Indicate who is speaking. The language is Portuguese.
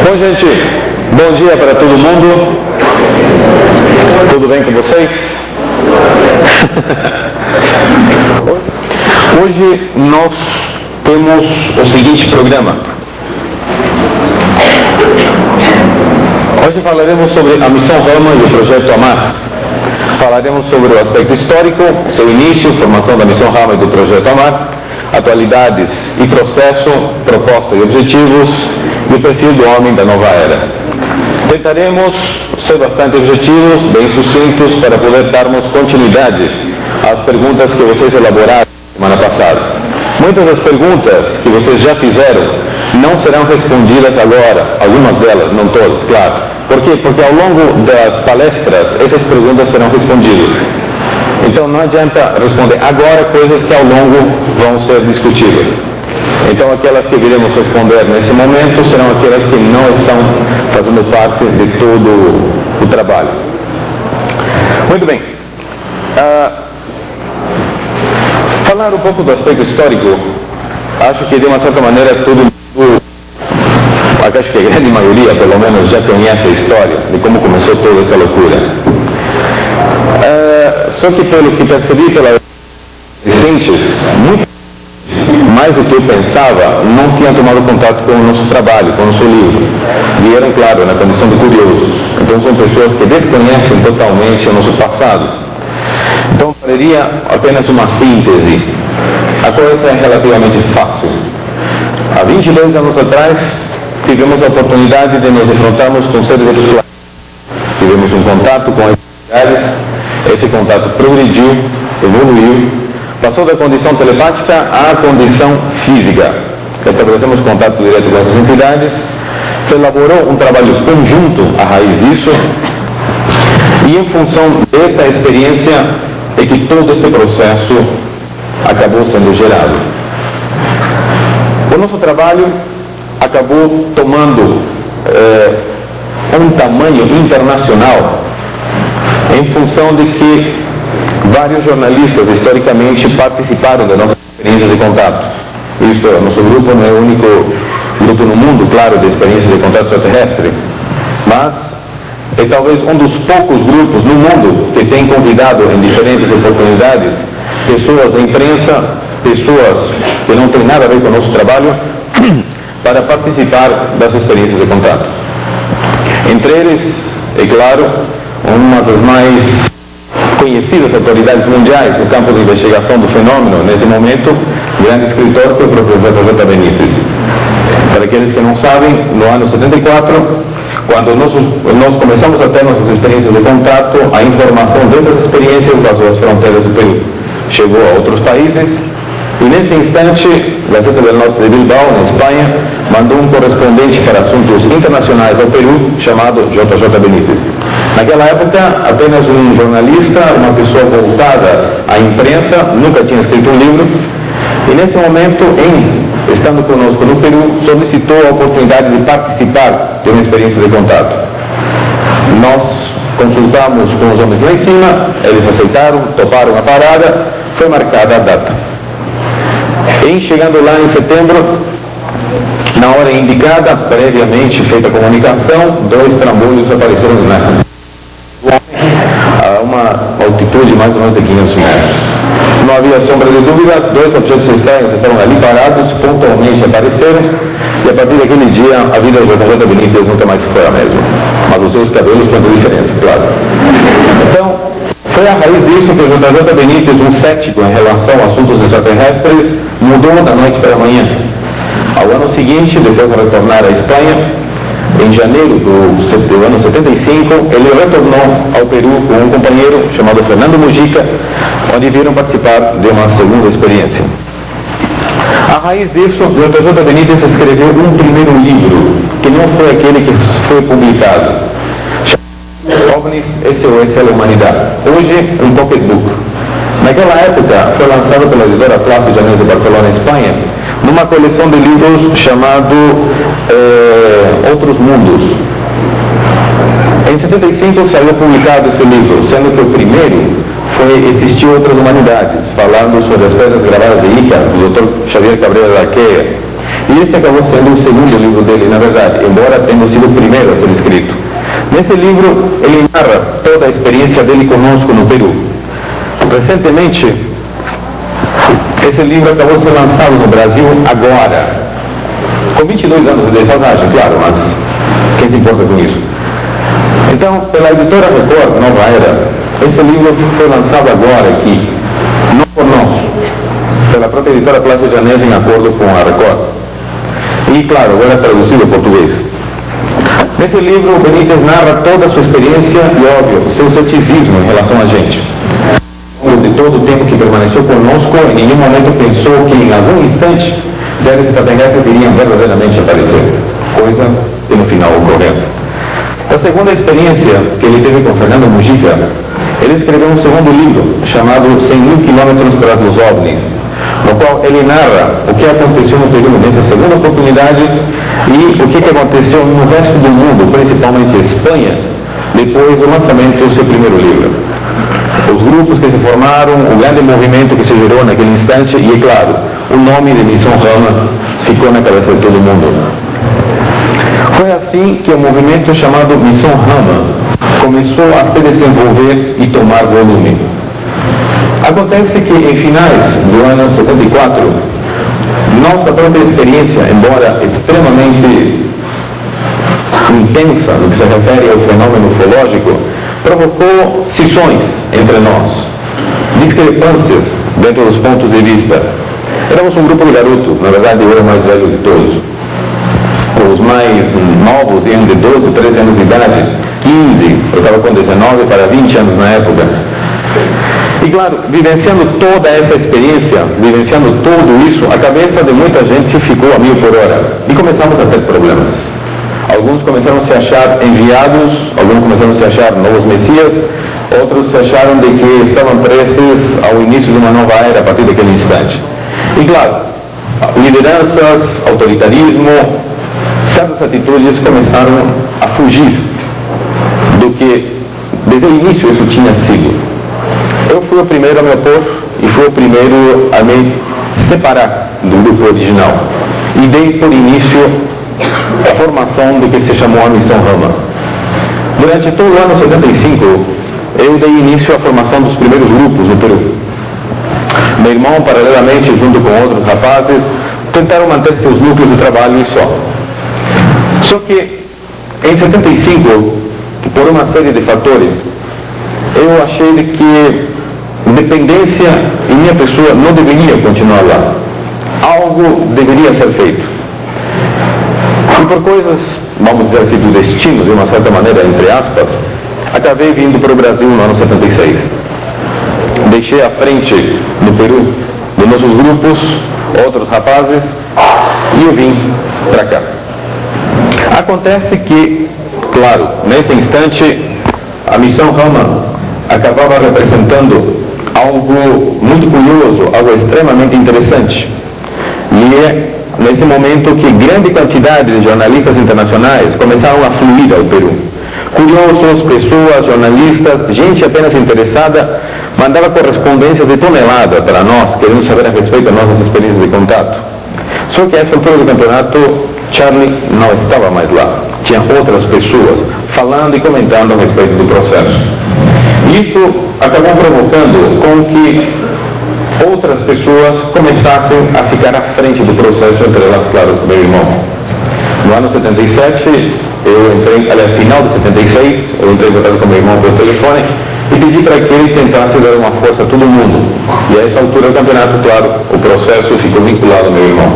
Speaker 1: Bom, gente, bom dia para todo mundo. Tudo bem com vocês? Hoje nós temos o seguinte programa. Hoje falaremos sobre a missão Rama e o projeto Amar. Falaremos sobre o aspecto histórico, seu início, formação da missão Rama e do projeto Amar, atualidades e processo, proposta e objetivos e o perfil do homem da nova era. Tentaremos ser bastante objetivos, bem sucintos, para poder darmos continuidade às perguntas que vocês elaboraram semana passada. Muitas das perguntas que vocês já fizeram não serão respondidas agora, algumas delas, não todas, claro. Por quê? Porque ao longo das palestras, essas perguntas serão respondidas. Então não adianta responder agora coisas que ao longo vão ser discutidas. Então aquelas que iremos responder nesse momento serão aquelas que não estão fazendo parte de todo o trabalho. Muito bem. Falar um pouco do aspecto histórico, acho que de uma certa maneira acho que a grande maioria, pelo menos, já conhece a história de como começou toda essa loucura. Só que pelo que percebi pelas existentes, muito mais do que eu pensava, não tinham tomado contato com o nosso trabalho, com o nosso livro. Vieram, claro, na condição de curiosos. Então são pessoas que desconhecem totalmente o nosso passado. Então faria apenas uma síntese. A coisa é relativamente fácil. Há 22 anos atrás, tivemos a oportunidade de nos enfrentarmos com seres extraterrestres. Tivemos um contato com as entidades, esse contato progrediu, evoluiu, passou da condição telepática à condição física. Estabelecemos contato direto com essas entidades, se elaborou um trabalho conjunto à raiz disso, e em função desta experiência é que todo este processo acabou sendo gerado. O nosso trabalho acabou tomando um tamanho internacional em função de que vários jornalistas historicamente participaram das nossas experiências de contato. Isto, nosso grupo não é o único grupo no mundo, claro, de experiências de contato extraterrestre, mas é talvez um dos poucos grupos no mundo que tem convidado em diferentes oportunidades pessoas da imprensa, pessoas que não têm nada a ver com o nosso trabalho, para participar das experiências de contato. Entre eles, é claro, uma das mais conhecidas autoridades mundiais no campo de investigação do fenômeno, nesse momento, grande escritor, que é o professor J. Benítez. Para aqueles que não sabem, no ano 74, quando nós começamos a ter nossas experiências de contato, a informação dessas experiências vazou as fronteiras do Peru. Chegou a outros países, e nesse instante, a Gazeta del Norte de Bilbao, na Espanha, mandou um correspondente para assuntos internacionais ao Peru, chamado J. Benítez. Naquela época, apenas um jornalista, uma pessoa voltada à imprensa, nunca tinha escrito um livro, e nesse momento, estando conosco no Peru, solicitou a oportunidade de participar de uma experiência de contato. Nós consultamos com os homens lá em cima, eles aceitaram, toparam a parada, foi marcada a data. E chegando lá em setembro, na hora indicada, previamente feita a comunicação, 2 trambolhos apareceram a uma altitude de mais ou menos de 500 metros. Não havia sombra de dúvidas, 2 objetos estranhos estavam ali parados, pontualmente apareceram, e a partir daquele dia a vida do J. Benítez nunca mais foi a mesma. Mas os seus cabelos fazem diferença, claro. Então, foi a raiz disso que o J. Benítez, um cético em relação a assuntos extraterrestres, mudou da noite para a manhã. Ao ano seguinte, depois de retornar à Espanha, em janeiro do ano 75, ele retornou ao Peru com um companheiro chamado Fernando Mujica, onde viram participar de uma segunda experiência. A raiz disso, o J. Benítez escreveu um primeiro livro, que não foi aquele que foi publicado, OVNIs, SOS à Humanidade. Hoje, um pocketbook. Naquela época, foi lançado pela editora Place Janés de Barcelona, Espanha, numa coleção de livros chamado Outros Mundos. Em 75 saiu publicado esse livro, sendo que o primeiro foi Existir Outras Humanidades, falando sobre as pedras gravadas de Ica, do Dr. Xavier Cabrera da Arqueia. E E esse acabou sendo o segundo livro dele, na verdade, embora tenha sido o primeiro a ser escrito. Nesse livro, ele narra toda a experiência dele conosco no Peru. Recentemente, esse livro acabou de ser lançado no Brasil agora, com 22 anos de defasagem, claro, mas quem se importa com isso? Então, pela editora Record, Nova Era, esse livro foi lançado agora aqui, não por nós, pela própria editora Place Janese em acordo com a Record. E, claro, agora é traduzido ao português. Nesse livro, o Benítez narra toda a sua experiência e, óbvio, seu ceticismo em relação a gente. De todo o tempo que permaneceu conosco, em nenhum momento pensou que, em algum instante, séries extraterrestres iriam verdadeiramente aparecer, coisa que no final ocorreu. Da segunda experiência que ele teve com Fernando Mujica, ele escreveu um segundo livro, chamado 100.000 quilômetros tras os OVNIs, no qual ele narra o que aconteceu no Peru nessa segunda oportunidade e o que aconteceu no resto do mundo, principalmente Espanha, depois do lançamento do seu primeiro livro. Os grupos que se formaram, o grande movimento que se gerou naquele instante e, é claro, o nome de Missão Rama ficou na cabeça de todo mundo. Foi assim que o movimento chamado Missão Rama começou a se desenvolver e tomar volume. Acontece que em finais do ano 74, nossa própria experiência, embora extremamente intensa no que se refere ao fenômeno ufológico, provocou cisões entre nós, discrepâncias dentro dos pontos de vista. Éramos um grupo de garotos, na verdade eu era o mais velho de todos. Os mais novos iam de 12, 13 anos de idade, 15, eu estava com 19 para 20 anos na época. E claro, vivenciando toda essa experiência, vivenciando tudo isso, a cabeça de muita gente ficou a 1000 por hora e começamos a ter problemas. Alguns começaram a se achar enviados, alguns começaram a se achar novos messias, outros se acharam de que estavam prestes ao início de uma nova era a partir daquele instante. E claro, lideranças, autoritarismo, certas atitudes começaram a fugir do que desde o início isso tinha sido. Eu fui o primeiro a me opor e fui o primeiro a me separar do grupo original e dei por início a formação do que se chamou a Missão Rama. Durante todo o ano 75, eu dei início à formação dos primeiros grupos no Peru. Meu irmão, paralelamente, junto com outros rapazes, tentaram manter seus núcleos de trabalho e só. Só que, em 75, por uma série de fatores, eu achei que dependência em minha pessoa não deveria continuar lá. Algo deveria ser feito. E por coisas, vamos dizer assim, do destino, de uma certa maneira, entre aspas, acabei vindo para o Brasil no ano 76. Deixei à frente do Peru de nossos grupos, outros rapazes, e eu vim para cá. Acontece que, claro, nesse instante, a Missão Rama acabava representando algo muito curioso, algo extremamente interessante. E é nesse momento que grande quantidade de jornalistas internacionais começaram a fluir ao Peru. Curiosos, pessoas, jornalistas, gente apenas interessada, mandava correspondência de tonelada para nós, querendo saber a respeito das nossas experiências de contato. Só que a essa altura do campeonato, Charlie não estava mais lá. Tinha outras pessoas falando e comentando a respeito do processo. Isso acabou provocando com que outras pessoas começassem a ficar à frente do processo, entre elas, claro, meu irmão. No ano 77, eu entrei, aliás, final de 76, eu entrei em contato com meu irmão pelo telefone e pedi para que ele tentasse dar uma força a todo mundo. E a essa altura do campeonato, claro, o processo ficou vinculado ao meu irmão.